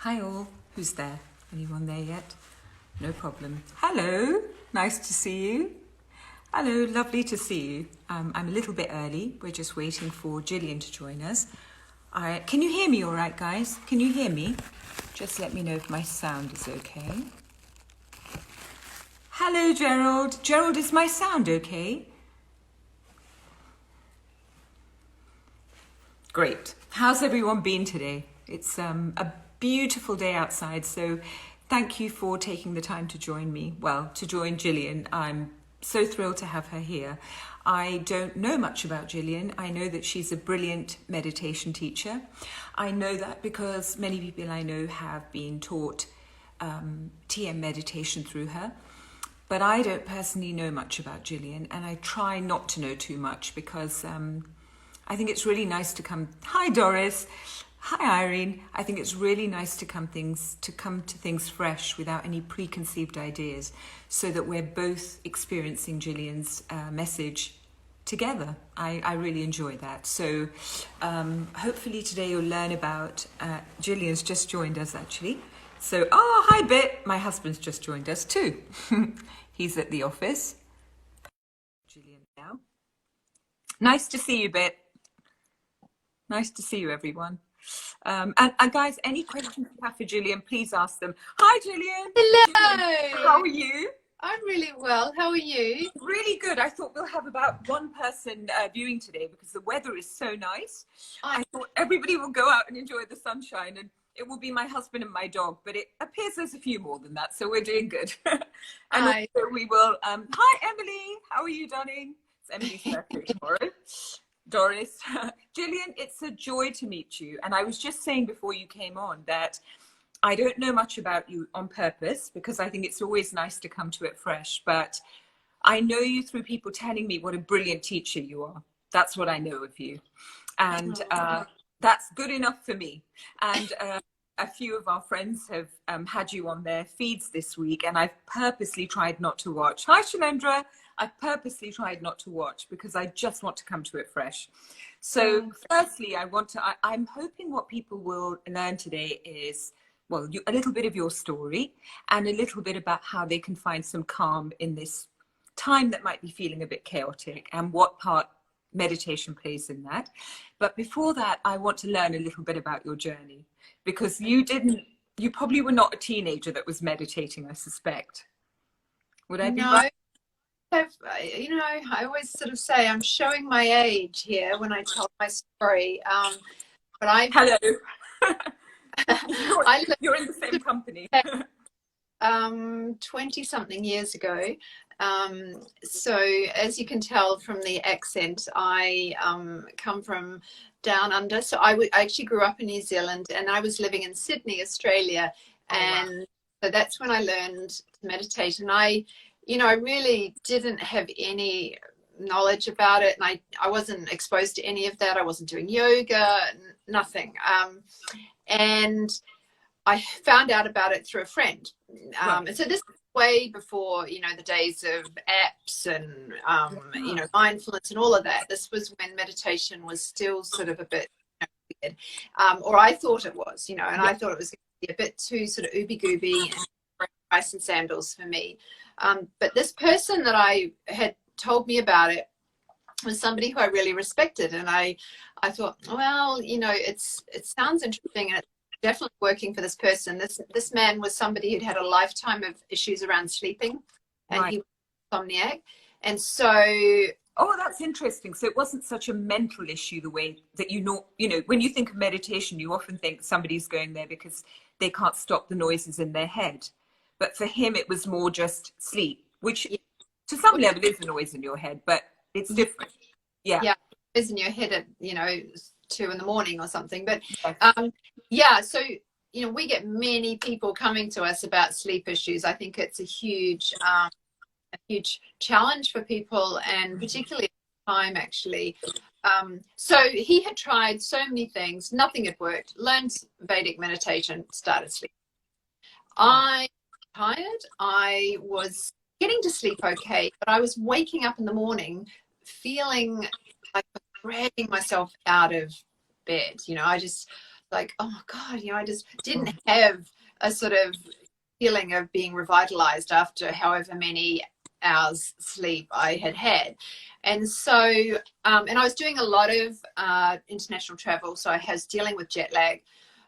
Hi all. Who's there? Anyone there yet? No problem. Hello. Nice to see you. Hello. Lovely to see you. I'm a little bit early. We're just waiting for Jillian to join us. Can you hear me all right, guys? Can you hear me? Just let me know if my sound is okay. Hello, Gerald. Gerald, is my sound okay? Great. How's everyone been today? It's a beautiful day outside, so thank you for taking the time to join me. Well, to join Jillian. I'm so thrilled to have her here. I don't know much about Jillian. I know that she's a brilliant meditation teacher. I know that because many people I know have been taught TM meditation through her. But I don't personally know much about Jillian, and I try not to know too much because I think it's really nice to come. Hi, Doris. Hi, Irene. I think it's really nice to come to things fresh without any preconceived ideas, so that we're both experiencing Jillian's message together. I really enjoy that. So hopefully today you'll learn about. Jillian's just joined us actually. So hi, Bit. My husband's just joined us too. He's at the office. Jillian now. Nice to see you, Bit. Nice to see you, everyone. And guys, any questions you have for Jillian, please ask them. Hi, Jillian. Hello. Jillian, how are you? I'm really well. How are you? Really good. I thought we'll have about one person viewing today because the weather is so nice. I thought everybody will go out and enjoy the sunshine, and it will be my husband and my dog, but it appears there's a few more than that, so we're doing good. And also we will, hi, Emily. How are you, darling? It's Emily's birthday tomorrow. Doris. Jillian, it's a joy to meet you. And I was just saying before you came on that I don't know much about you on purpose because I think it's always nice to come to it fresh. But I know you through people telling me what a brilliant teacher you are. That's what I know of you. And that's good enough for me. And a few of our friends have had you on their feeds this week, and I've purposely tried not to watch. Hi, Shalendra. I've purposely tried not to watch because I just want to come to it fresh. So firstly, I'm hoping what people will learn today is, well, a little bit of your story and a little bit about how they can find some calm in this time that might be feeling a bit chaotic and what part meditation plays in that. But before that, I want to learn a little bit about your journey because you probably were not a teenager that was meditating, I suspect. Would I be right? I always sort of say I'm showing my age here when I tell my story. But hello. You're in the same company. 20-something years ago. So as you can tell from the accent, I come from down under. So I actually grew up in New Zealand, and I was living in Sydney, Australia. And so that's when I learned to meditate. And I really didn't have any knowledge about it. And I wasn't exposed to any of that. I wasn't doing yoga, nothing. And I found out about it through a friend. And so this is way before, the days of apps and, mindfulness and all of that. This was when meditation was still sort of a bit weird. Or I thought it was, and I thought it was going to be a bit too sort of ooby-gooby and rice and sandals for me. But this person that I had told me about it was somebody who I really respected. And I thought, well, it sounds interesting, and it's definitely working for this person. This man was somebody who'd had a lifetime of issues around sleeping, and he was insomniac. And so... Oh, that's interesting. So it wasn't such a mental issue the way that when you think of meditation, you often think somebody's going there because they can't stop the noises in their head. But for him, it was more just sleep, which to some level is a noise in your head, but it's different. Yeah, noise in your head at 2 in the morning or something. But so we get many people coming to us about sleep issues. I think it's a huge challenge for people, and particularly at the time, actually. So he had tried so many things, nothing had worked. Learned Vedic meditation, started sleeping. I tired. I was getting to sleep okay, but I was waking up in the morning feeling like dragging myself out of bed. I just like, oh God, I just didn't have a sort of feeling of being revitalized after however many hours sleep I had had. And so, and I was doing a lot of international travel, so I was dealing with jet lag.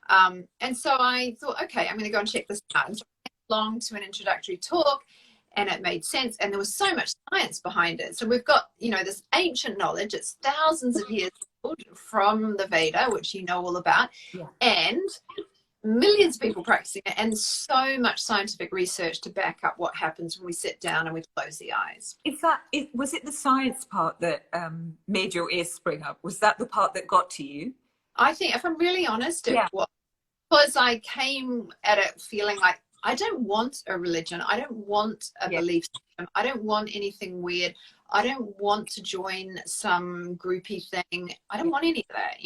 And so I thought, okay, I'm going to go and check this out. And so I went along to an introductory talk, and it made sense. And there was so much science behind it. So we've got, this ancient knowledge. It's thousands of years old from the Veda, which you know all about, and millions of people practicing it, and so much scientific research to back up what happens when we sit down and we close the eyes. Was it the science part that made your ears spring up? Was that the part that got to you? I think, if I'm really honest, it was, because I came at it feeling like, I don't want a religion. I don't want a belief system. I don't want anything weird. I don't want to join some groupie thing. I don't want any of that,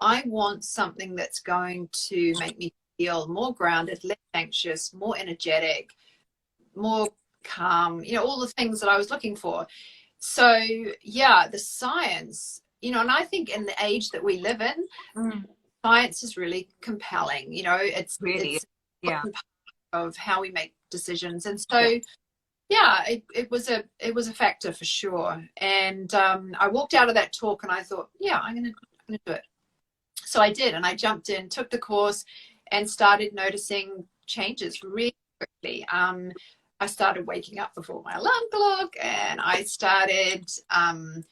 I want something that's going to make me feel more grounded, less anxious, more energetic, more calm, all the things that I was looking for. So, the science, and I think in the age that we live in, science is really compelling. It's really of how we make decisions. And so, it was a factor for sure. And I walked out of that talk and I thought, I'm gonna do it. So I did, and I jumped in, took the course, and started noticing changes really quickly. I started waking up before my alarm clock, and I started, I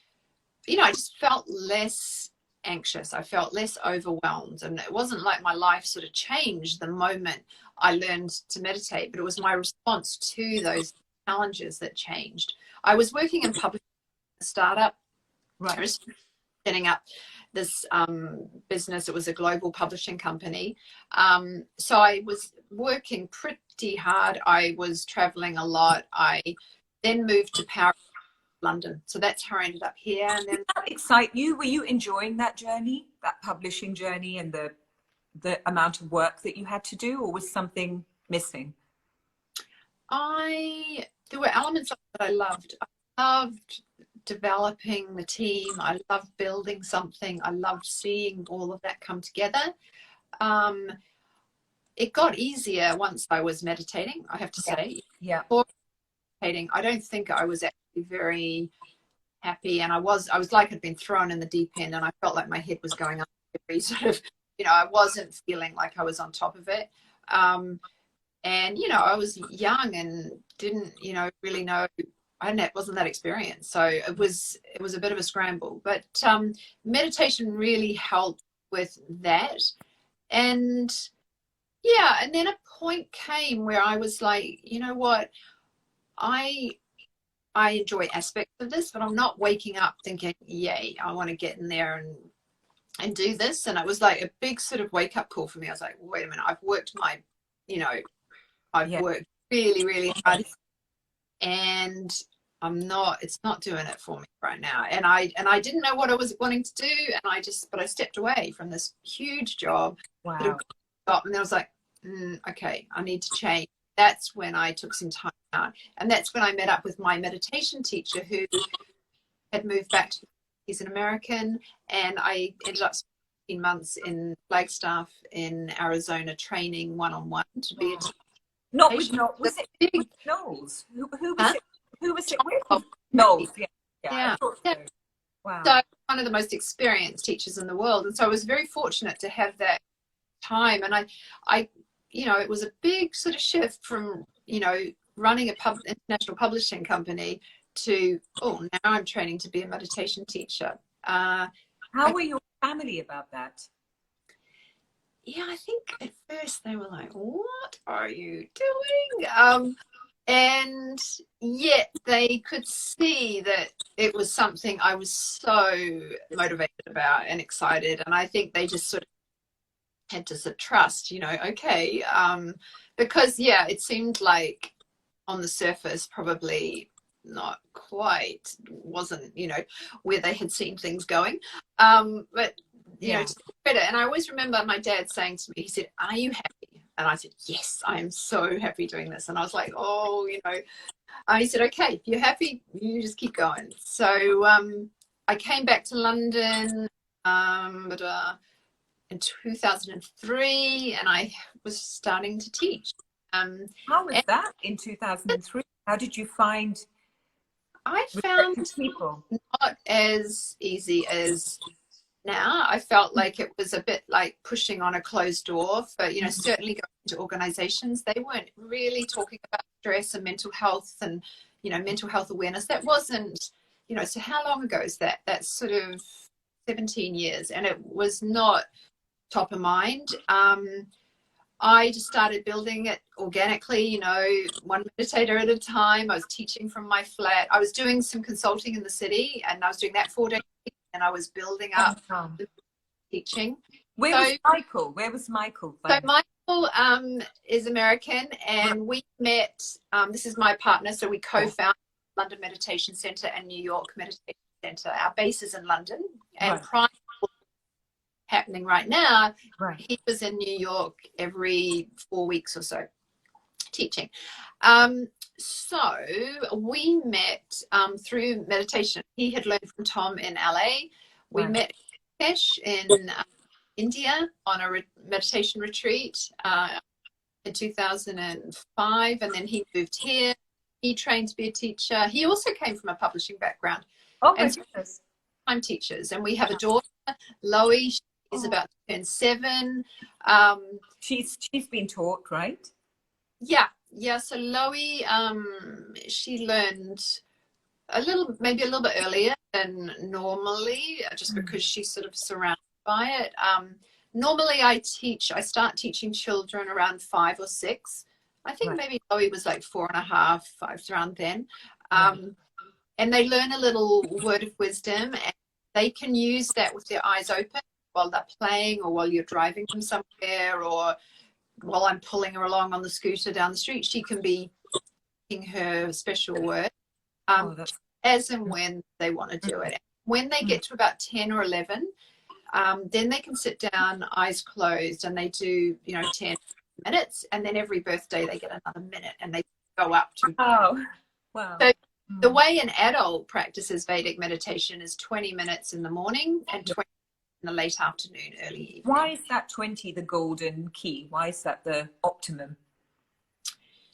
just felt less anxious. I felt less overwhelmed, and it wasn't like my life sort of changed the moment I learned to meditate, but it was my response to those challenges that changed. I was working in publishing, a startup. I was setting up this business. It was a global publishing company. So I was working pretty hard. I was traveling a lot. I then moved to Paris, London. So that's how I ended up here. And then, did that excite you? Were you enjoying that journey, that publishing journey, and the amount of work that you had to do, or was something missing? There were elements of it that I loved. I loved developing the team. I loved building something. I loved seeing all of that come together. It got easier once I was meditating, I have to say. Before meditating, I don't think I was actually very happy, and I was like I'd been thrown in the deep end, and I felt like my head was going up every sort of, I wasn't feeling like I was on top of it. And I was young and didn't really know. Wasn't that experienced, so it was a bit of a scramble. But meditation really helped with that. And and then a point came where I was like, you know what, I enjoy aspects of this, but I'm not waking up thinking, yay, I want to get in there and do this. And it was like a big sort of wake up call for me. I was like, wait a minute, I've worked worked really, really hard, and it's not doing it for me right now. And I didn't know what I was wanting to do. And but I stepped away from this huge job. Wow. And then I was like, okay, I need to change. That's when I took some time out. And that's when I met up with my meditation teacher, who had moved back he's an American. And I ended up spending months in Flagstaff in Arizona training one-on-one to be a teacher. Not with Knowles. Was it with Knowles? Who was it? Who was it with? Knowles. Yeah. Wow. So one of the most experienced teachers in the world, and so I was very fortunate to have that time. And I it was a big sort of shift from running a international publishing company to now I'm training to be a meditation teacher. How were your family about that? I think at first they were like, what are you doing? And yet they could see that it was something I was so motivated about and excited. And I think they just sort of had to sort of trust, okay. Because, it seemed like on the surface, probably not quite, wasn't, where they had seen things going. But just better. And I always remember my dad saying to me, he said, are you happy? And I said, yes, I am so happy doing this. And I was like, he said, okay, if you're happy, you just keep going. So I came back to London, but in 2003, and I was starting to teach. How was that in 2003? How did you find I respected found people? not as easy as now. I felt like it was a bit like pushing on a closed door for, you know, certainly going into organizations. They weren't really talking about stress and mental health and, you know, mental health awareness. That wasn't, you know, so how long ago is that? That's sort of 17 years, and it was not top of mind. I just started building it organically, you know, one meditator at a time. I was teaching from my flat. I was doing some consulting in the city, and I was doing that 4 days a week, and I was building up the teaching. Where was Michael? Where was Michael? So Michael is American, and we met, this is my partner, so we co-founded London Meditation Center and New York Meditation Center. Our base is in London, and prior happening right now, he was in New York every 4 weeks or so teaching. So we met through meditation. He had learned from Tom in LA. We met in India on a meditation retreat in 2005, and then he moved here. He trained to be a teacher. He also came from a publishing background. And I'm teachers, and we have a daughter, Loie. Is about to turn 7. She's been taught, right? Yeah. So Loie, she learned maybe a little bit earlier than normally, just because she's sort of surrounded by it. Normally I start teaching children around 5 or 6. I think maybe Loie was like 4.5, 5, around then. And they learn a little word of wisdom, and they can use that with their eyes open while they're playing, or while you're driving them somewhere, or while I'm pulling her along on the scooter down the street. She can be speaking her special word as and when they want to do it. When they get to about 10 or 11, then they can sit down, eyes closed, and they do, 10 minutes, and then every birthday they get another minute, and they go up to. Oh, wow. So the way an adult practices Vedic meditation is 20 minutes in the morning and 20 in the late afternoon, early evening. Why is that 20 the golden key? Why is that the optimum?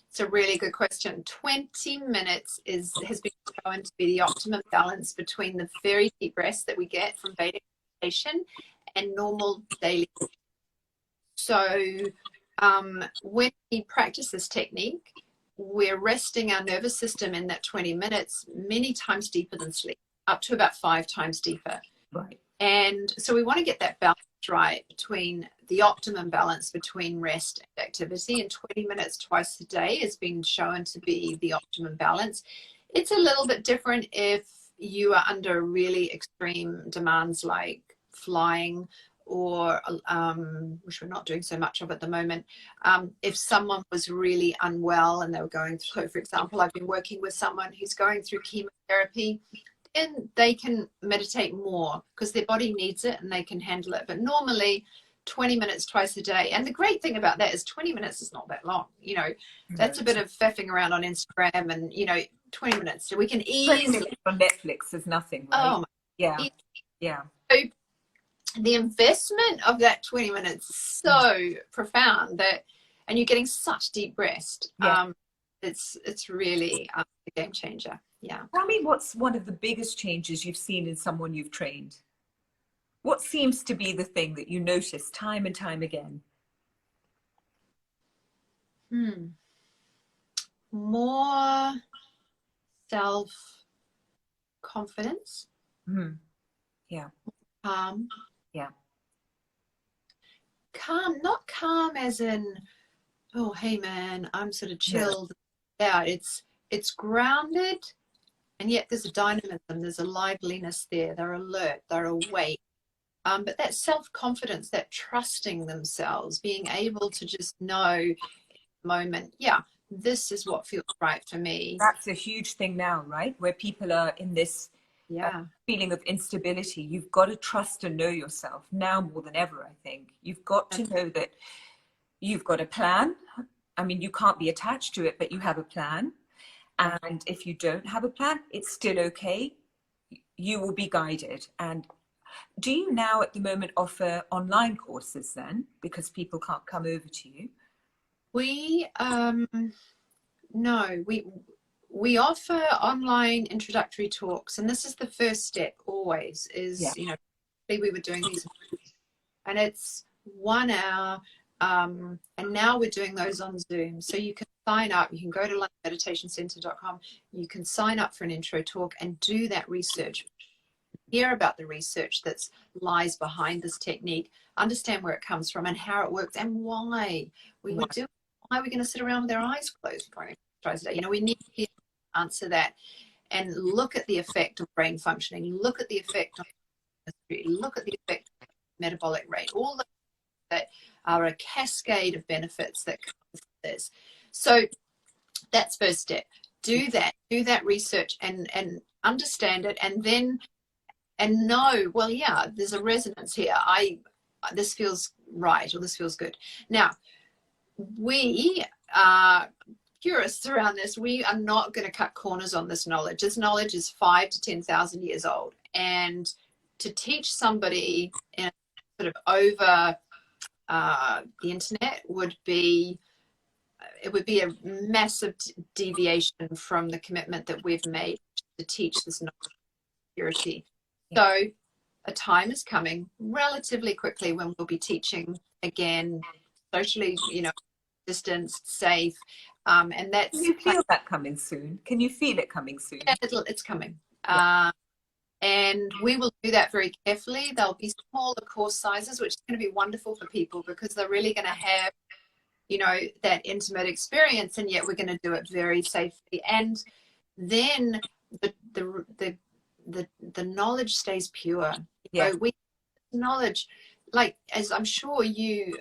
It's a really good question. 20 minutes has been shown to be the optimum balance between the very deep rest that we get from Vedic meditation and normal daily. So when we practice this technique, we're resting our nervous system in that 20 minutes many times deeper than sleep, up to about 5 times deeper. Right. And so we want to get that balance right, between the optimum balance between rest and activity, and 20 minutes twice a day has been shown to be the optimum balance. It's a little bit different if you are under really extreme demands like flying, or which we're not doing so much of at the moment. If someone was really unwell and they were going through, for example, I've been working with someone who's going through chemotherapy, and they can meditate more because their body needs it and they can handle it. But normally 20 minutes twice a day. And the great thing about that is 20 minutes is not that long. That's a bit of faffing around on Instagram, and 20 minutes. So we can easily on Netflix is nothing, right? Oh, yeah. So the investment of that 20 minutes is so profound and you're getting such deep rest. It's really a game changer. Yeah. Tell me, what's one of the biggest changes you've seen in someone you've trained? What seems to be the thing that you notice time and time again? More self-confidence. Yeah. Yeah. Calm, not calm as in, oh, hey man, I'm sort of chilled. Yeah, it's grounded, and yet there's a dynamism, there's a liveliness there. They're alert, they're awake. But that self-confidence, that trusting themselves, being able to just know in the moment, this is what feels right for me. That's a huge thing now, right? Where people are in this feeling of instability. You've got to trust and know yourself now more than ever, I think. You've got to know that you've got a plan. I mean, you can't be attached to it, but you have a plan. And if you don't have a plan, it's still okay. You will be guided. And Do you now at the moment offer online courses then, because people can't come over to you? We no, we offer online introductory talks, and this is the first step always. Is we were doing these, and it's 1 hour, and now we're doing those on Zoom. So you can sign up. You can go to meditationcenter.com. You can sign up for an intro talk and do that research. Hear about the research that lies behind this technique, understand where it comes from and how it works and why we would do it. Why are we going to sit around with our eyes closed for an exercise a day? You know, we need to answer that and look at the effect of brain functioning, look at the effect of chemistry, look at the effect of metabolic rate, all that are a cascade of benefits that come with this. So that's first step. Do that research and understand it, and then know, well, yeah, there's a resonance here. This feels right, or this feels good. Now, we are purists around this. We are not going to cut corners on this knowledge. This knowledge is 5,000 to 10,000 years old, and to teach somebody in sort of over the internet would be a massive deviation from the commitment that we've made to teach this knowledge of purity. So a time is coming relatively quickly when we'll be teaching again, socially, distanced, safe, and that's. Can you feel that coming soon? Can you feel it coming soon? Yeah, it's coming. And we will do that very carefully. There'll be smaller course sizes, which is going to be wonderful for people because they're really going to have, that intimate experience, and yet we're going to do it very safely. And then the knowledge stays pure. Knowledge, like, as I'm sure you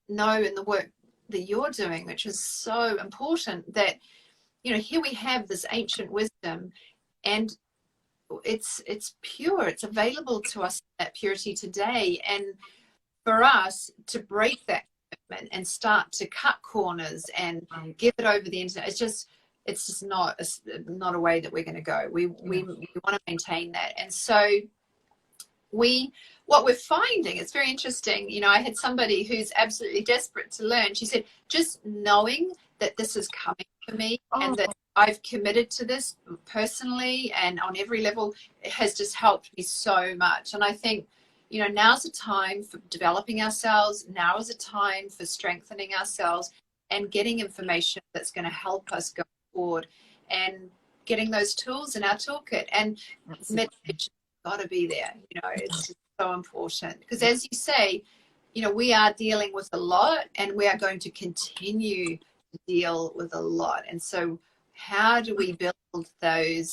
know in the work that you're doing, which is so important, that here we have this ancient wisdom, and it's pure, it's available to us, that purity today. And for us to break that commitment and start to cut corners and give it over the internet, it's just not a way that we're going to go. We want to maintain that. And so what we're finding, it's very interesting. I had somebody who's absolutely desperate to learn. She said, just knowing that this is coming for me and that I've committed to this personally and on every level, it has just helped me so much. And I think, now's a time for developing ourselves. Now is a time for strengthening ourselves and getting information that's going to help us go forward, and getting those tools in our toolkit. And meditation got to be there. It's just so important because, as you say, we are dealing with a lot, and we are going to continue to deal with a lot. And so how do we build those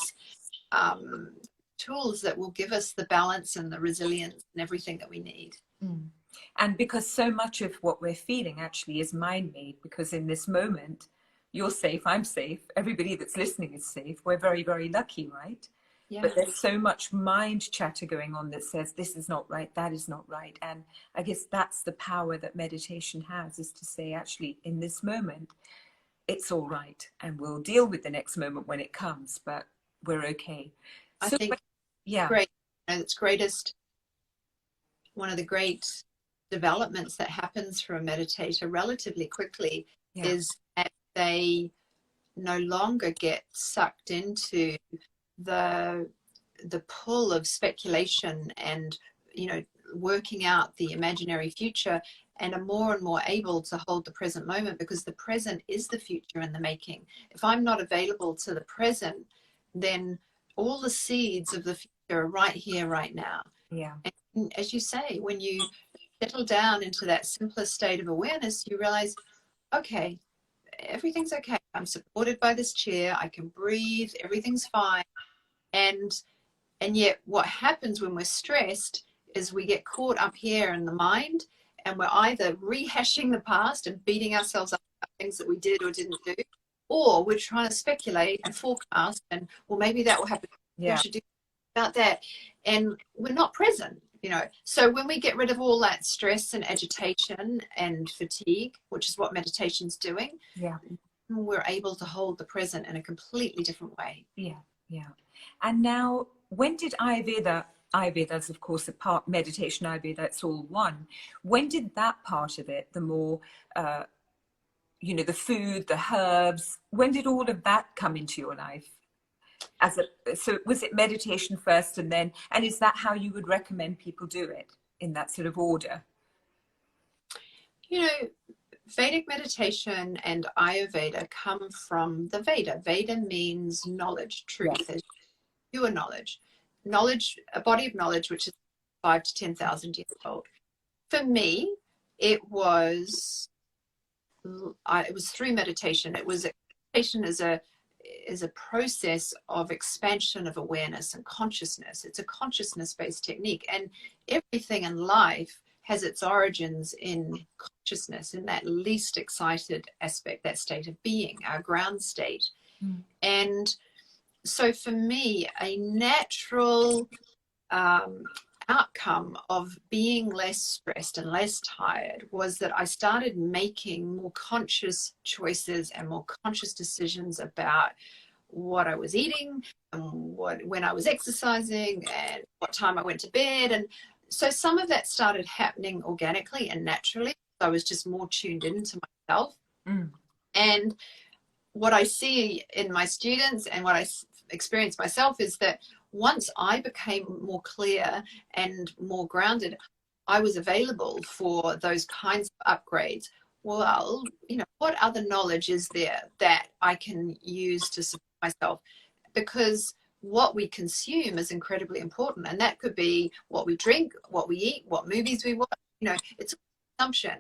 tools that will give us the balance and the resilience and everything that we need? And because so much of what we're feeling actually is mind-made, because in this moment you're safe, I'm safe, everybody that's listening is safe, we're very, very lucky, right? But there's so much mind chatter going on that says this is not right, that is not right. And I guess that's the power that meditation has, is to say, actually, in this moment, it's all right. And we'll deal with the next moment when it comes, but we're okay. I think great. It's one of the great developments that happens for a meditator relatively quickly is that they no longer get sucked into the pull of speculation and working out the imaginary future, and are more and more able to hold the present moment, because the present is the future in the making. If I'm not available to the present, then all the seeds of the future are right here, right now. And as you say, when you settle down into that simpler state of awareness, you realize, okay, everything's okay. I'm supported by this chair. I can breathe. Everything's fine. And yet what happens when we're stressed is we get caught up here in the mind, and we're either rehashing the past and beating ourselves up about things that we did or didn't do, or we're trying to speculate and forecast, and well, maybe that will happen. We should do about that. And we're not present, So when we get rid of all that stress and agitation and fatigue, which is what meditation's doing, we're able to hold the present in a completely different way. And now, when did Ayurveda Ayurveda's, of course, a part meditation, Ayurveda, it's all one. When did that part of it, the more, the food, the herbs, when did all of that come into your life? So was it meditation first and is that how you would recommend people do it, in that sort of order? Vedic meditation and Ayurveda come from the Veda. Veda means knowledge, truth, yes. Pure knowledge, a body of knowledge which is 5,000 to 10,000 years old. For me, it was through meditation. Meditation is a process of expansion of awareness and consciousness. It's a consciousness-based technique, and everything in life has its origins in consciousness, in that least excited aspect, that state of being, our ground state. And so for me, a natural outcome of being less stressed and less tired was that I started making more conscious choices and more conscious decisions about what I was eating and when I was exercising and what time I went to bed. And so some of that started happening organically and naturally. I was just more tuned into myself. And what I see in my students and what I experience myself is that once I became more clear and more grounded, I was available for those kinds of upgrades. Well, what other knowledge is there that I can use to support myself? Because what we consume is incredibly important, and that could be what we drink, what we eat, what movies we watch. It's consumption.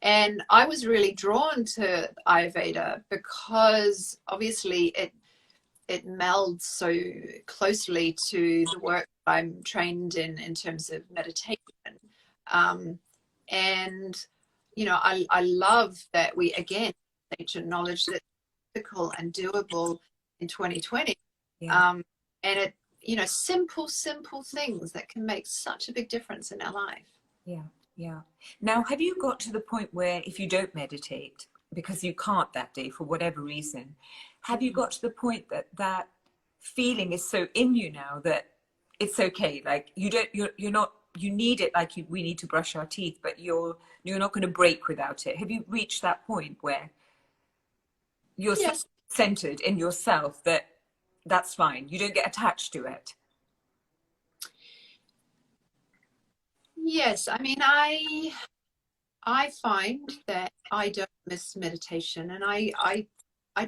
And I was really drawn to Ayurveda because obviously it melds so closely to the work I'm trained in terms of meditation. And I love that we again ancient knowledge that's practical and doable in 2020. And it, simple things that can make such a big difference in our life. Yeah. Now, have you got to the point where if you don't meditate because you can't that day for whatever reason, have you got to the point that feeling is so in you now that it's okay? Like you need it, like we need to brush our teeth, but you're not going to break without it. Have you reached that point where you're so centered in yourself that that's fine, you don't get attached to it? Yes, I mean, I find that I don't miss meditation, and I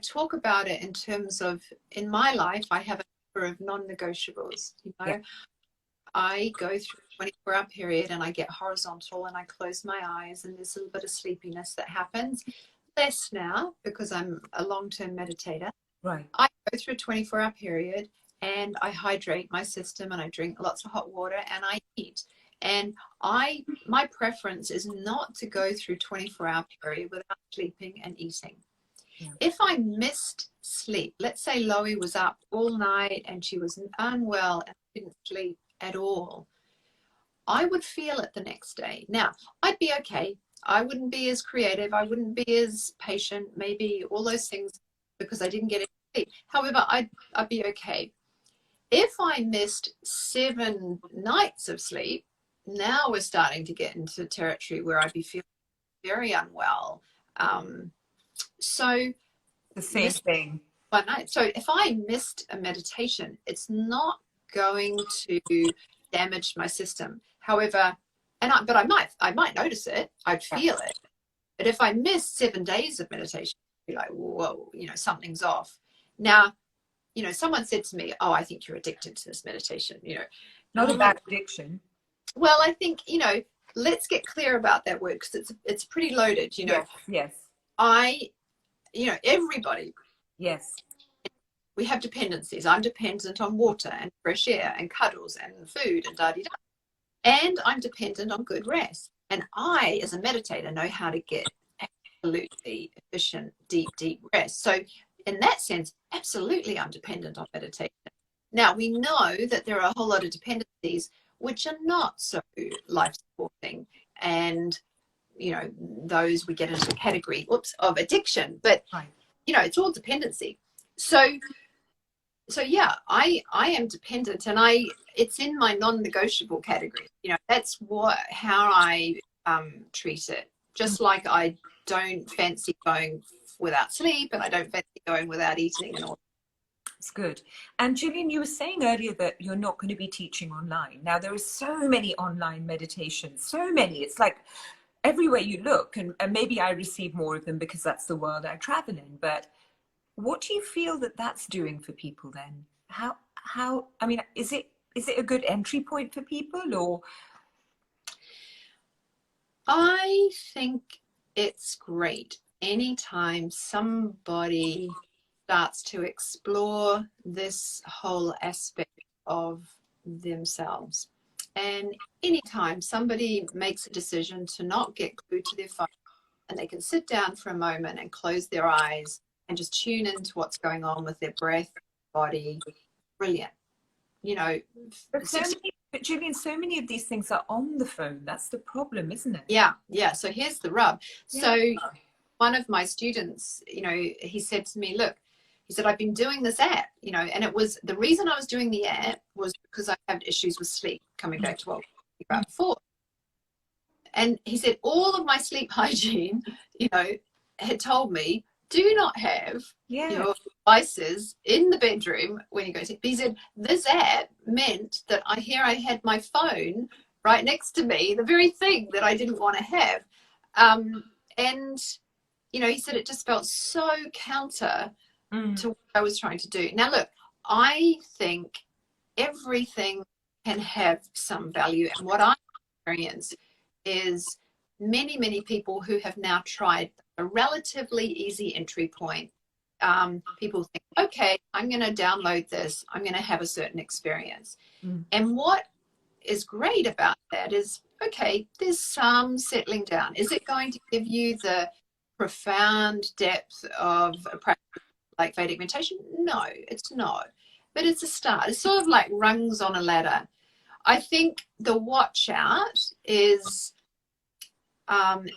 talk about it in terms of, in my life, I have a number of non-negotiables. I go through a 24-hour period and I get horizontal and I close my eyes, and there's a little bit of sleepiness that happens. Less now because I'm a long-term meditator. Right. I go through a 24-hour period and I hydrate my system and I drink lots of hot water and I eat. And my preference is not to go through 24-hour period without sleeping and eating. Yeah. If I missed sleep, let's say Loie was up all night and she was unwell and didn't sleep at all, I would feel it the next day. Now, I'd be okay. I wouldn't be as creative. I wouldn't be as patient, maybe all those things, because I didn't get any sleep. However, I'd be okay. If I missed 7 nights of sleep, now we're starting to get into territory where I'd be feeling very unwell. So the same thing. One night. So if I missed a meditation, it's not going to damage my system. However, but I might notice it. I'd feel it. But if I miss 7 days of meditation, I'd be like, whoa, something's off. Now, someone said to me, "Oh, I think you're addicted to this meditation." Not a bad addiction. Well, I think, let's get clear about that word, because it's pretty loaded, Yes. Everybody. Yes. We have dependencies. I'm dependent on water and fresh air and cuddles and food and da-di-da. And I'm dependent on good rest. And I, as a meditator, know how to get absolutely efficient, deep rest. So in that sense, absolutely I'm dependent on meditation. Now, we know that there are a whole lot of dependencies which are not so life-supporting, and those we get into the category of addiction, but it's all dependency. So So yeah, I am dependent, and it's in my non-negotiable category. You know, that's how I treat it. Just like I don't fancy going without sleep, and I don't fancy going without eating and all. It's good. And Jillian, you were saying earlier that you're not going to be teaching online. Now, there are so many online meditations, so many. It's like everywhere you look, and maybe I receive more of them because that's the world I travel in. But what do you feel that that's doing for people then? How, I mean, is it a good entry point for people, or? I think it's great anytime somebody starts to explore this whole aspect of themselves. And anytime somebody makes a decision to not get glued to their phone, and they can sit down for a moment and close their eyes and just tune into what's going on with their breath, body, brilliant. You know, But Jillian, so many of these things are on the phone. That's the problem, isn't it? yeah. So here's the rub. Yeah. So one of my students, you know, he said to me, look, he said, I've been doing this app, you know, and it was the reason I was doing the app was because I had issues with sleep, coming back to what we were about before. And he said, all of my sleep hygiene, you know, had told me, do not have your devices in the bedroom when you go to sleep. He said, this app meant that I had my phone right next to me, the very thing that I didn't want to have. And, you know, he said it just felt so counter to what I was trying to do. Now, look, I think everything can have some value. And what I experience is many people who have now tried a relatively easy entry point. People think, okay, I'm going to download this. I'm going to have a certain experience. And what is great about that is, okay, there's some settling down. Is it going to give you the profound depth of a practice like Vedic meditation? No, it's not. But it's a start. It's sort of like rungs on a ladder. I think the watch out is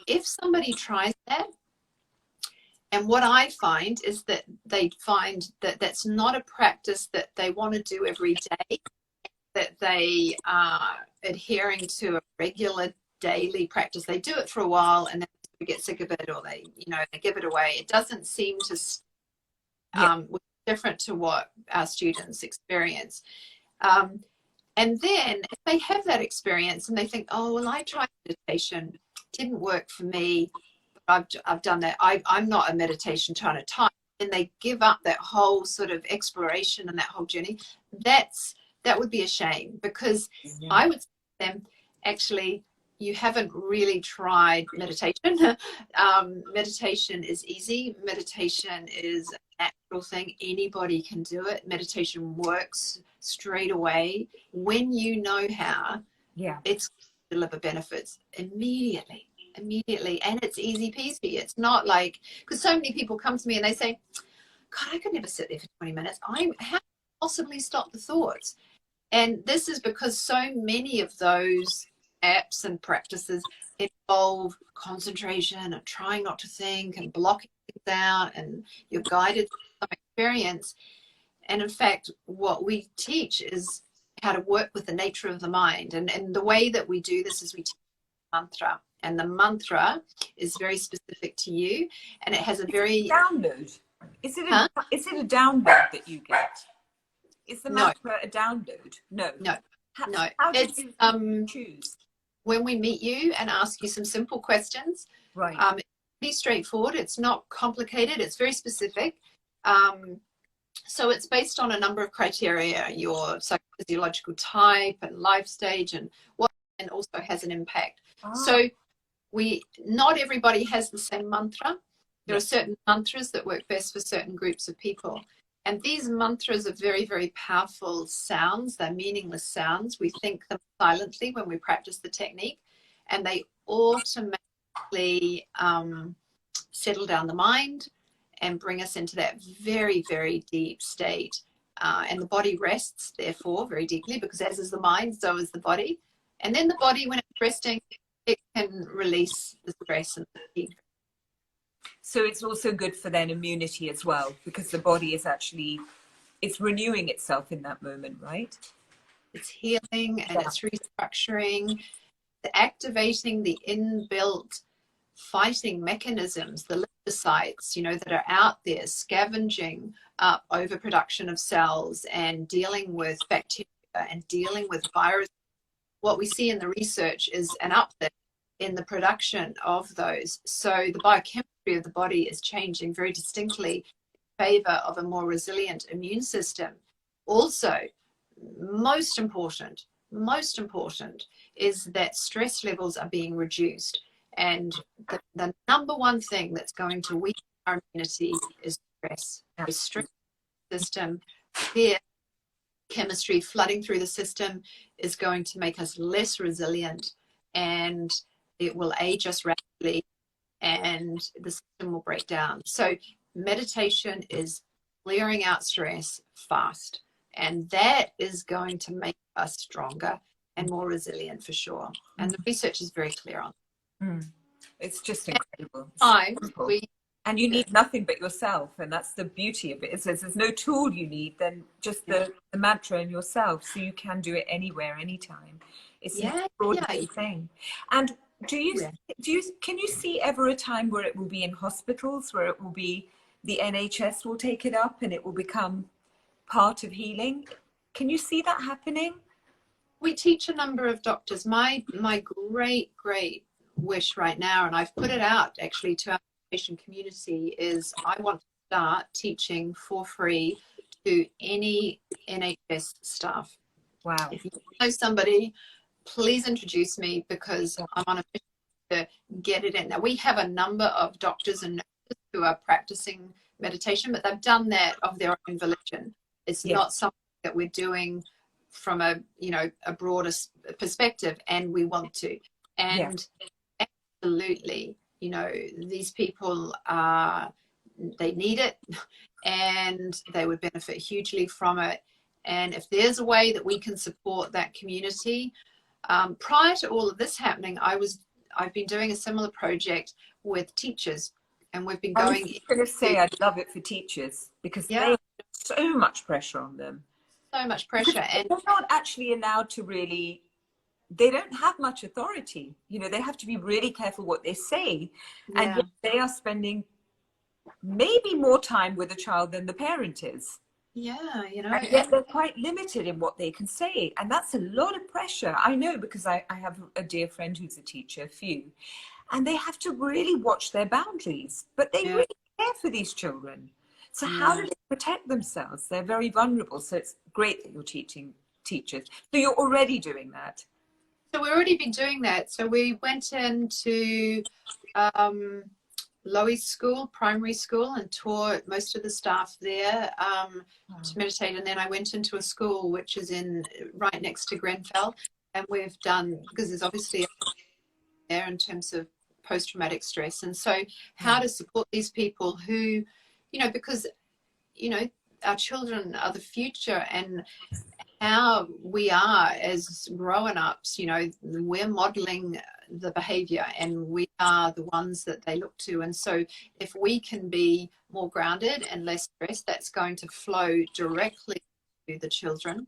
if somebody tries that, and what I find is that they find that that's not a practice that they want to do every day, that they are adhering to a regular daily practice. They do it for a while and then they get sick of it, or they give it away. It doesn't seem to different to what our students experience. And then if they have that experience and they think, oh, well, I tried meditation, didn't work for me, but I've done that. I'm not a meditation kind of type. And they give up that whole sort of exploration and that whole journey. That would be a shame, because I would say to them, actually, you haven't really tried meditation. Meditation is easy. Meditation is a natural thing. Anybody can do it. Meditation works straight away. When you know how, it's going to deliver benefits immediately. And it's easy peasy. It's not like, because so many people come to me and they say, God, I could never sit there for 20 minutes. How can I possibly stop the thoughts? And this is because so many of those apps and practices involve concentration and trying not to think and blocking things out, and you're guided through some experience. And in fact, what we teach is how to work with the nature of the mind. And the way that we do this is we teach mantra. And the mantra is very specific to you, and it has a very download. Is it a download that you get? Is the mantra a download? No. How did you choose? When we meet you and ask you some simple questions, right? It's pretty straightforward. It's not complicated. It's very specific. So it's based on a number of criteria: your psychophysiological type and life stage, and what, and also has an impact. So not everybody has the same mantra. There are certain mantras that work best for certain groups of people. And these mantras are very, very powerful sounds. They're meaningless sounds. We think them silently when we practice the technique, and they automatically settle down the mind and bring us into that very, very deep state. And the body rests, therefore, very deeply, because as is the mind, so is the body. And then the body, when it's resting, it can release the stress and fatigue. So it's also good for then immunity as well, because the body is actually it's renewing itself in that moment, right? It's healing and it's restructuring, activating the inbuilt fighting mechanisms, the lymphocytes, you know, that are out there scavenging up overproduction of cells and dealing with bacteria and dealing with viruses. What we see in the research is an uplift in the production of those. So the biochemistry of the body is changing very distinctly in favor of a more resilient immune system. Also, most important is that stress levels are being reduced. And the number one thing that's going to weaken our immunity is stress. The stress system, fear, chemistry flooding through the system is going to make us less resilient, and it will age us rapidly, and the system will break down. So meditation is clearing out stress fast, and that is going to make us stronger and more resilient for sure. And the research is very clear on that. It's just incredible. And you need nothing but yourself, and that's the beauty of it. It says there's no tool you need than just the mantra in yourself, so you can do it anywhere, anytime. It's an extraordinary thing. And can you see ever a time where it will be in hospitals, where it will be the NHS will take it up and it will become part of healing? Can you see that happening? We teach a number of doctors. My great wish right now, and I've put it out actually to our patient community, is I want to start teaching for free to any NHS staff. Wow. If you know somebody, please introduce me, because I'm on a mission to get it in. Now, we have a number of doctors and nurses who are practicing meditation, but they've done that of their own volition. It's not something that we're doing from a broader perspective, and we want to. And absolutely, these people they need it, and they would benefit hugely from it. And if there's a way that we can support that community, prior to all of this happening, I've been doing a similar project with teachers, and we've been going. I was going to say I'd love it for teachers, because they have so much pressure on them. So much pressure, and they're not actually allowed to really. They don't have much authority. They have to be really careful what they say, and yet they are spending maybe more time with a child than the parent is. And yet they're quite limited in what they can say, and that's a lot of pressure. I know, because I have a dear friend who's a teacher, few, and they have to really watch their boundaries, but they really care for these children. So how do they protect themselves? They're very vulnerable. So it's great that you're teaching teachers. So you're already doing that. So we've already been doing that. So we went into Lowy's school, primary school, and taught most of the staff there to meditate. And then I went into a school which is right next to Grenfell, and we've done, because there's obviously there in terms of post-traumatic stress, and so how to support these people who, because our children are the future, and how we are as grown-ups, we're modeling the behavior, and we are the ones that they look to. And so if we can be more grounded and less stressed, that's going to flow directly to the children.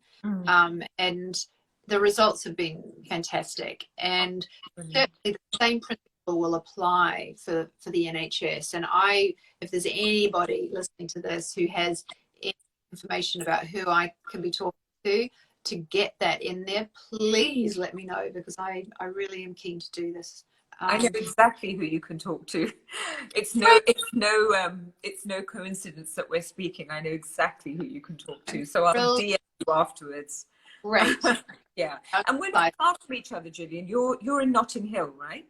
And the results have been fantastic, and certainly the same principle will apply for the NHS. And if there's anybody listening to this who has any information about who I can be talking to get that in there, please let me know, because I really am keen to do this. I know exactly who you can talk to. It's no coincidence that we're speaking. I know exactly who you can talk to. So I'll DM you afterwards. Right. Yeah. And we're not far from each other, Jillian. You're in Notting Hill, right?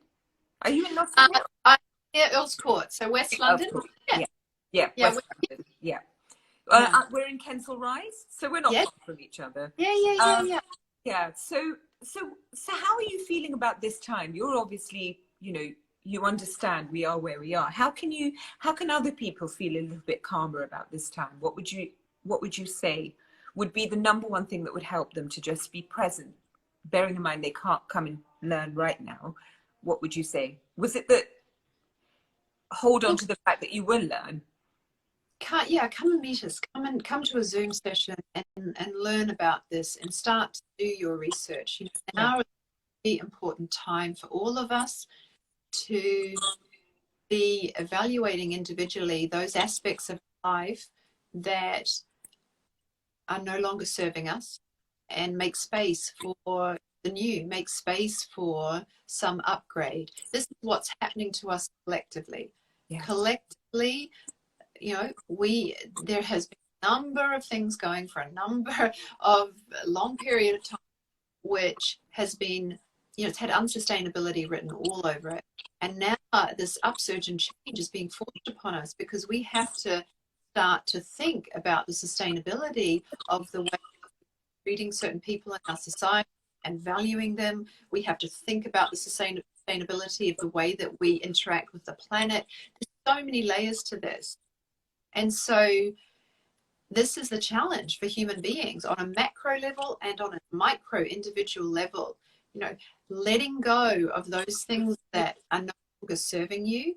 Are you in Notting Hill? I'm near Earl's Court, so West London. Yeah. West London. Yeah. We're in Kensal Rise, so we're not far from each other. Yeah. So how are you feeling about this time? You're obviously, you understand we are where we are. How can other people feel a little bit calmer about this time? What would you say would be the number one thing that would help them to just be present, bearing in mind they can't come and learn right now? What would you say? Was it that hold on to the fact that you will learn? come and meet us. Come to a Zoom session and learn about this and start to do your research. You know, now is a really important time for all of us to be evaluating individually those aspects of life that are no longer serving us, and make space for the new, make space for some upgrade. This is what's happening to us collectively. Collectively, you know, there has been a number of things going for a number of long period of time, which has been, you know, it's had unsustainability written all over it. And now this upsurge and change is being forced upon us because we have to start to think about the sustainability of the way we're treating certain people in our society and valuing them. We have to think about the sustainability of the way that we interact with the planet. There's so many layers to this. And so this is the challenge for human beings on a macro level and on a micro individual level. You know, letting go of those things that are no longer serving you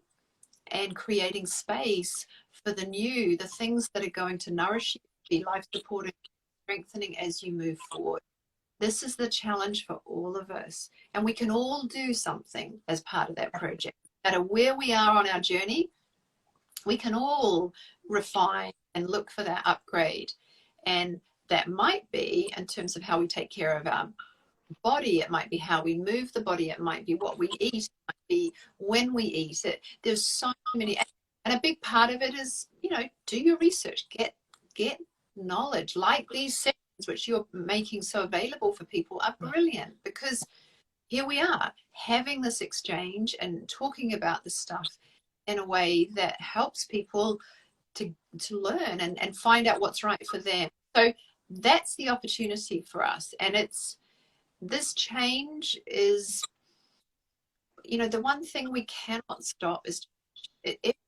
and creating space for the new, the things that are going to nourish you, be life supporting, strengthening as you move forward. This is the challenge for all of us. And we can all do something as part of that project. No matter where we are on our journey, we can all refine and look for that upgrade. And that might be in terms of how we take care of our body, it might be how we move the body, it might be what we eat, it might be when we eat it. There's so many, and a big part of it is, you know, do your research, get knowledge. Like these sessions which you're making so available for people are brilliant, because here we are having this exchange and talking about this stuff in a way that helps people to learn and find out what's right for them. So that's the opportunity for us. And this change is, you know, the one thing we cannot stop is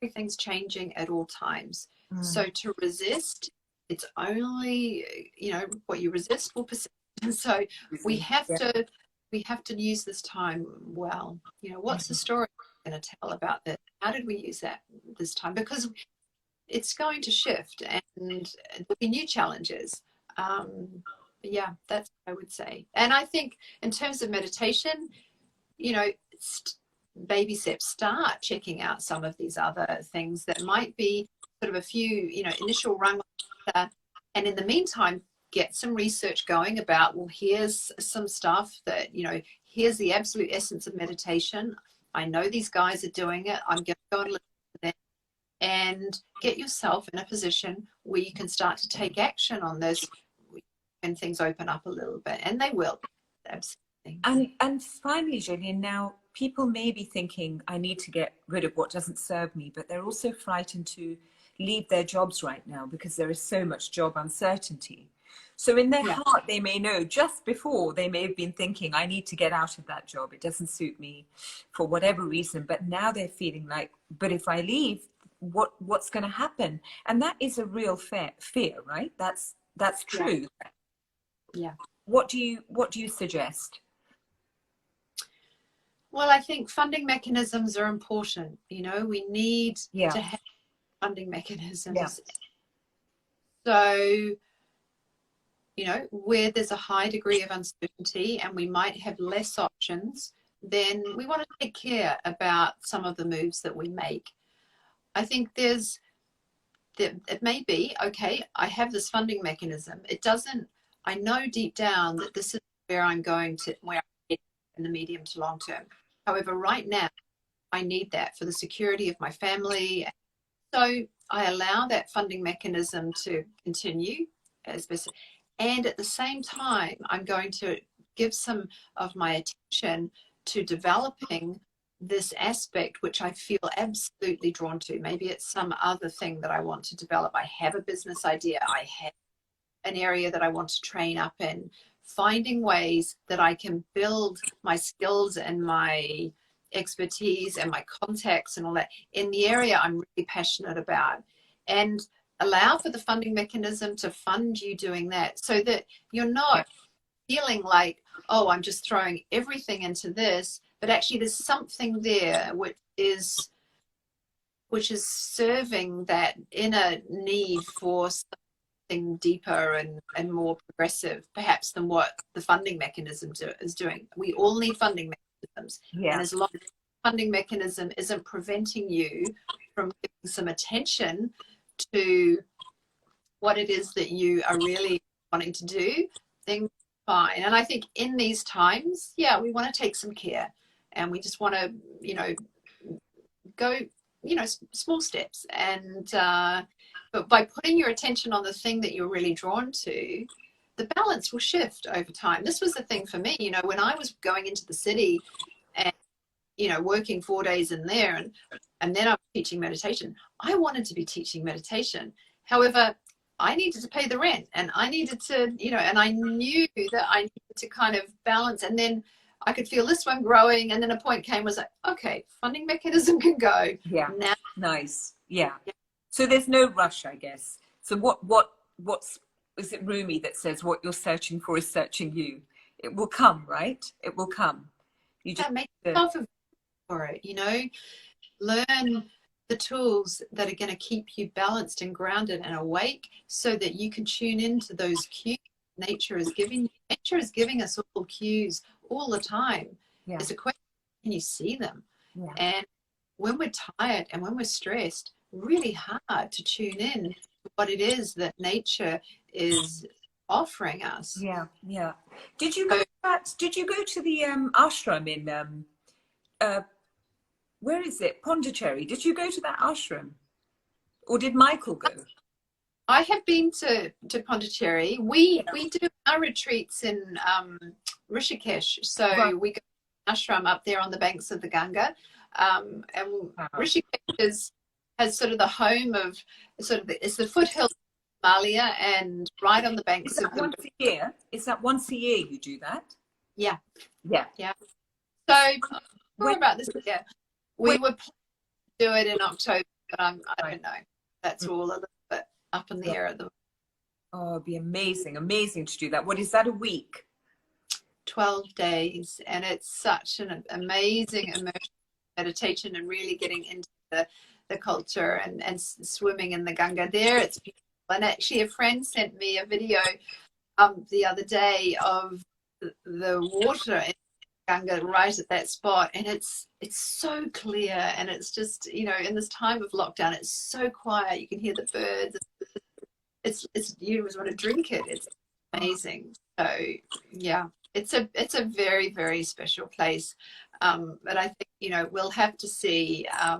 everything's changing at all times. So to resist, it's only, you know, what you resist will persist. And so we have to use this time well. You know, what's the story we're going to tell about this? How did we use that this time? Because it's going to shift and there'll be new challenges. Yeah, that's what I would say. And I think in terms of meditation, you know, baby steps, start checking out some of these other things that might be sort of a few, you know, initial rung. And in the meantime, get some research going about, well, here's some stuff that, you know, here's the absolute essence of meditation. I know these guys are doing it. I'm going to go and listen to them. And get yourself in a position where you can start to take action on this when things open up a little bit. And they will. Absolutely. And finally, Jillian, now people may be thinking, I need to get rid of what doesn't serve me, but they're also frightened to leave their jobs right now because there is so much job uncertainty. So in their heart, they may know just before they may have been thinking, I need to get out of that job. It doesn't suit me for whatever reason. But now they're feeling like, but if I leave, what's going to happen? And that is a real fear, right? That's true. Yeah. What do you suggest? Well, I think funding mechanisms are important. You know, we need to have funding mechanisms. So, you know, where there's a high degree of uncertainty and we might have less options, then we want to take care about some of the moves that we make. I think it may be, okay, I have this funding mechanism. I know deep down that this is where I'm in the medium to long term. However, right now, I need that for the security of my family. So I allow that funding mechanism to continue as best. And at the same time, I'm going to give some of my attention to developing this aspect, which I feel absolutely drawn to. Maybe it's some other thing that I want to develop. I have a business idea. I have an area that I want to train up in. Finding ways that I can build my skills and my expertise and my contacts and all that in the area I'm really passionate about, and allow for the funding mechanism to fund you doing that, so that you're not feeling like, oh, I'm just throwing everything into this, but actually there's something there which is which is serving that inner need for something deeper and more progressive, perhaps, than what the funding mechanism is doing. We all need funding mechanisms. Yeah. And as long as the funding mechanism isn't preventing you from giving some attention to what it is that you are really wanting to do, then fine. And I think in these times, yeah, we want to take some care, and we just want to, you know, go, you know, small steps. And but by putting your attention on the thing that you're really drawn to, the balance will shift over time. This was the thing for me, you know, when I was going into the city and, you know, working 4 days in there, and then I was teaching meditation. I wanted to be teaching meditation. However, I needed to pay the rent, and I needed to, you know, and I knew that I needed to kind of balance. And then I could feel this one growing, and then a point came, was like, okay, funding mechanism can go. Yeah. Now, Nice. Yeah. So there's no rush, I guess. So what's is it Rumi that says what you're searching for is searching you? It will come, right? It will come. You just make yourself available for it, you know, learn the tools that are going to keep you balanced and grounded and awake, so that you can tune into those cues nature is giving you. Nature is giving us all cues all the time. Yeah. It's a question, can you see them? Yeah. And when we're tired and when we're stressed, really hard to tune in to what it is that nature is offering us. Yeah. Yeah. Did you go to that? Did you go to the ashram in where is it? Pondicherry. Did you go to that ashram, or did Michael go? I have been to Pondicherry. We do our retreats in Rishikesh. So Right. we go to an ashram up there on the banks of the Ganga. And Wow. Rishikesh has sort of the home of it's the foothills of Himalaya, and right on the banks Is that of the... once a year? Is that once a year you do that? Yeah. Yeah. Yeah. So more about this year. We were planning to do it in October, but I don't know. That's all a little bit up in the air at the moment. Oh, it'd be amazing. Amazing to do that. What is that, a week? 12 days, and it's such an amazing immersion meditation, and really getting into the culture and swimming in the Ganga there. It's beautiful. And actually a friend sent me a video the other day of the water in Ganga right at that spot, and it's so clear, and it's just, you know, in this time of lockdown, it's so quiet. You can hear the birds. It's you just want to drink it. It's amazing. So yeah, it's a very, very special place. But I think, you know, we'll have to see. I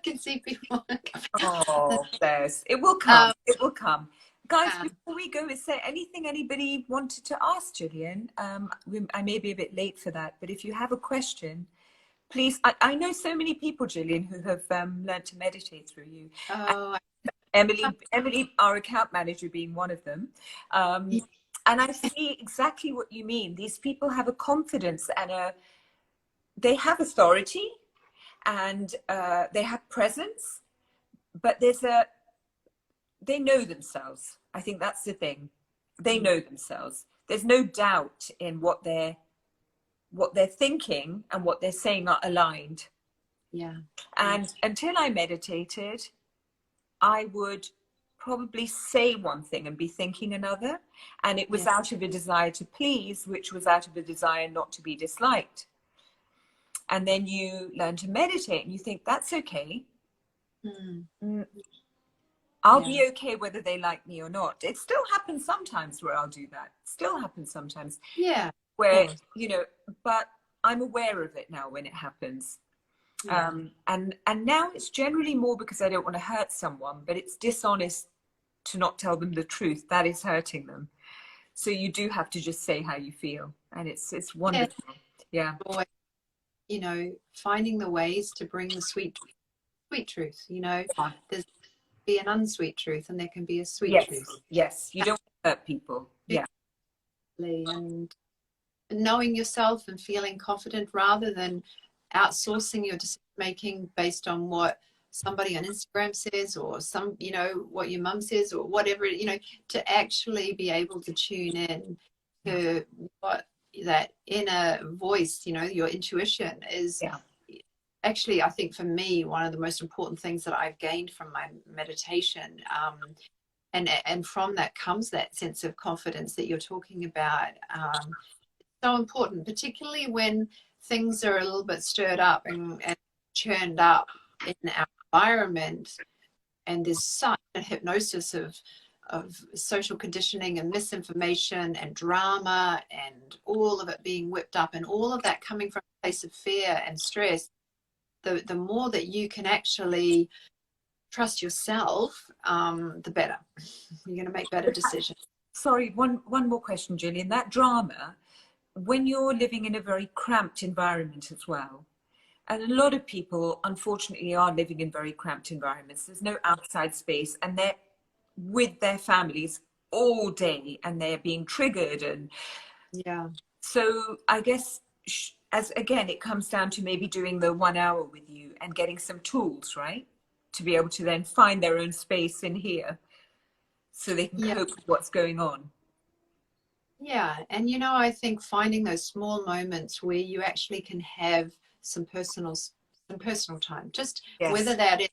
can see people. Oh, there's. It will come. It will come. Guys, before we go, is there anything anybody wanted to ask Jillian? I may be a bit late for that, but if you have a question, please. I know so many people, Jillian, who have learned to meditate through you. Oh, Emily, our account manager, being one of them. And I see exactly what you mean. These people have a confidence and they have authority, and they have presence, but they know themselves. I think that's the thing. They know themselves. There's no doubt in what they're thinking and what they're saying are aligned. Yeah. And until I meditated, I would probably say one thing and be thinking another. And it was out of a desire to please, which was out of a desire not to be disliked. And then you learn to meditate and you think, that's okay. I'll be okay whether they like me or not. It still happens sometimes where I'll do that. Still happens sometimes. Yeah. Where, you know, but I'm aware of it now when it happens. Yeah. And now it's generally more because I don't want to hurt someone, but it's dishonest to not tell them the truth. That is hurting them. So you do have to just say how you feel. And it's wonderful. Yeah. You know, finding the ways to bring the sweet truth, you know. There's be an unsweet truth and there can be a sweet truth. Yes, you don't hurt people. Yeah. And knowing yourself and feeling confident rather than outsourcing your decision making based on what somebody on Instagram says, or some, you know, what your mum says, or whatever, you know, to actually be able to tune in to what that inner voice, you know, your intuition is actually, I think for me, one of the most important things that I've gained from my meditation, and from that comes that sense of confidence that you're talking about. So important, particularly when things are a little bit stirred up and churned up in our environment, and there's such a hypnosis of social conditioning and misinformation and drama and all of it being whipped up, and all of that coming from a place of fear and stress. The more that you can actually trust yourself, the better. You're going to make better decisions. Sorry, one more question, Jillian. That drama, when you're living in a very cramped environment as well, and a lot of people, unfortunately, are living in very cramped environments. There's no outside space, and they're with their families all day, and they're being triggered. And yeah, so I guess, as again, it comes down to maybe doing the 1 hour with you and getting some tools, right? To be able to then find their own space in here so they can cope with what's going on. Yeah, and I think finding those small moments where you actually can have some personal time, just whether that is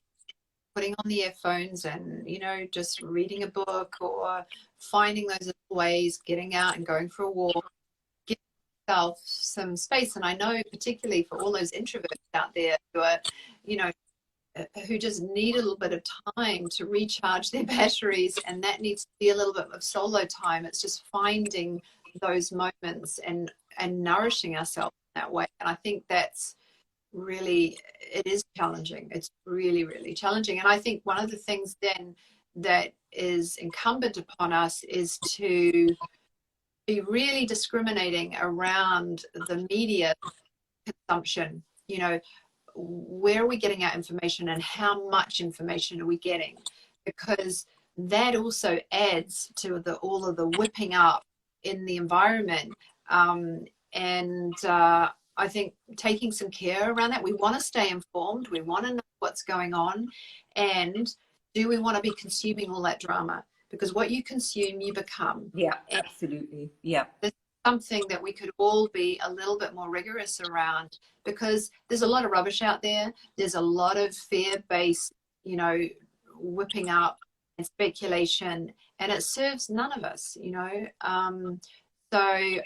putting on the earphones and just reading a book, or finding those little ways, getting out and going for a walk, give yourself some space. And I know particularly for all those introverts out there who are who just need a little bit of time to recharge their batteries, and that needs to be a little bit of solo time. It's just finding those moments and nourishing ourselves in that way. And I think that's really, it is challenging. It's really, really challenging. And I think one of the things then that is incumbent upon us is to be really discriminating around the media consumption. Where are we getting our information, and how much information are we getting? Because that also adds to all of the whipping up in the environment. I think taking some care around that. We want to stay informed. We want to know what's going on. And do we want to be consuming all that drama? Because what you consume, you become. Yeah, absolutely. Yeah. There's something that we could all be a little bit more rigorous around, because there's a lot of rubbish out there. There's a lot of fear-based, whipping up and speculation, and it serves none of us, So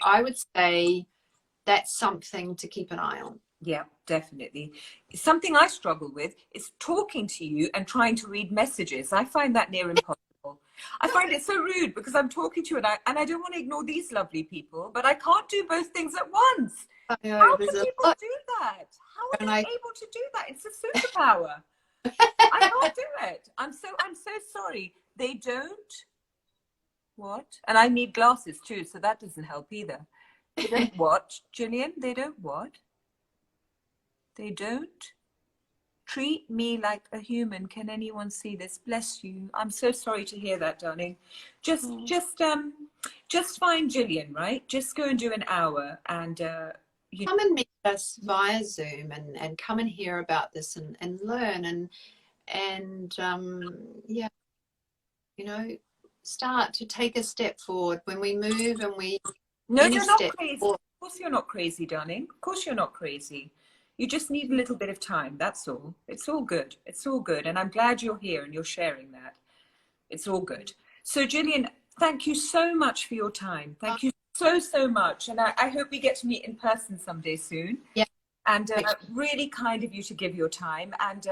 I would say that's something to keep an eye on. Yeah, definitely. Something I struggle with is talking to you and trying to read messages. I find that near impossible. I find it so rude, because I'm talking to you and I don't want to ignore these lovely people, but I can't do both things at once. How can people do that? How are they able to do that? It's a superpower. I can't do it. I'm so sorry. They don't. What? And I need glasses too, so that doesn't help either. They don't what, Jillian? They don't what? They don't treat me like a human. Can anyone see this? Bless you. I'm so sorry to hear that, darling. Just find Jillian, right? Just go and do an hour, and come and meet us via Zoom, and come and hear about this and learn and start to take a step forward when we move and we. No, you're not crazy. Of course you're not crazy, darling. Of course you're not crazy. You just need a little bit of time. That's all. It's all good. It's all good. And I'm glad you're here and you're sharing that. It's all good. So, Jillian, thank you so much for your time. Thank you so much. And I hope we get to meet in person someday soon. Yeah. And really kind of you to give your time. And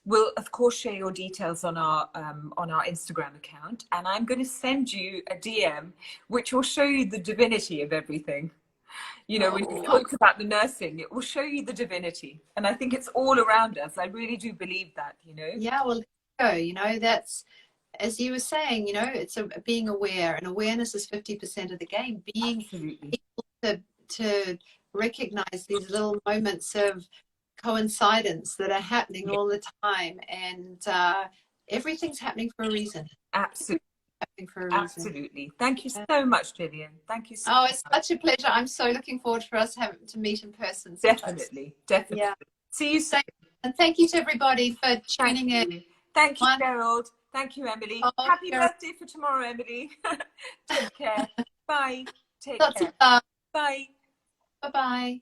we'll, of course, share your details on our Instagram account. And I'm going to send you a DM, which will show you the divinity of everything. When you talk about the nursing, it will show you the divinity. And I think it's all around us. I really do believe that, Yeah, well, that's, as you were saying, it's being aware, and awareness is 50% of the game. Being able to recognize these little moments of coincidence that are happening all the time, and everything's happening for a reason. Absolutely. For a reason. Absolutely. Thank you so much, Jillian. Thank you so much. It's such a pleasure. I'm so looking forward for us to meet in person sometimes. Definitely. Yeah. See you soon. And thank you to everybody for tuning in. Thank you, Gerald. Thank you, Emily. Happy birthday for tomorrow, Emily. Take care. Bye. Take care. Bye. Bye-bye.